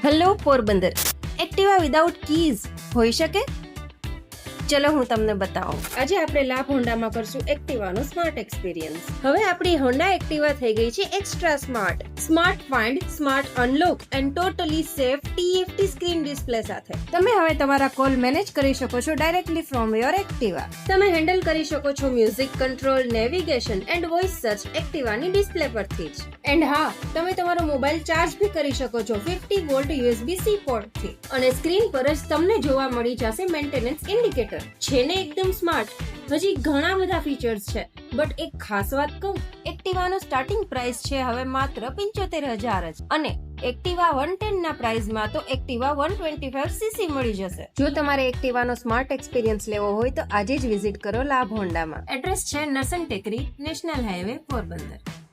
Hello Porbandar, Activa without keys હોઈ શકે? ચલો હું તમને બતાવું. આજે આપણે લાભ હોન્ડામાં કરશું એક્ટિવાનો સ્માર્ટ એક્સપિરિયન્સ. હવે આપણી હોન્ડા એક્ટિવા થઈ ગઈ છે extra smart. Smart find, smart unlock and totally safe TFT screen display સાથે. તમે હવે તમારા કોલ મેનેજ કરી શકો છો ડાયરેક્ટલી ફ્રોમ યોર એક્ટિવા. તમે હેન્ડલ કરી શકો છો music control, navigation and voice search એક્ટિવાની ડિસ્પ્લે પરથી જ. એન્ડ હા, તમે તમારો મોબાઈલ ચાર્જ બી કરી શકો છો 50 વોલ્ટ USB-C પોર્ટથી. અને સ્ક્રીન પર જ તમને જોવા મળી જશે મેન્ટેનન્સ ઇન્ડિકેટર. છે ને એકદમ સ્માર્ટ. હજી ઘણા બધા ફીચર્સ છે, બટ એક ખાસ વાત કહું, એક્ટિવાનો સ્ટાર્ટિંગ પ્રાઇસ છે હવે માત્ર 75,000 જ. અને એક્ટિવા 110 ના પ્રાઇસમાં તો એક્ટિવા 125cc મળી જશે. જો તમારે એક્ટિવાનો સ્માર્ટ એક્સપિરિયન્સ લેવો હોય તો આજે જ વિઝિટ કરો લાભ હોન્ડામાં. એડ્રેસ છે નરસન ટેકરી, નેશનલ હાઈવે, પોરબંદર.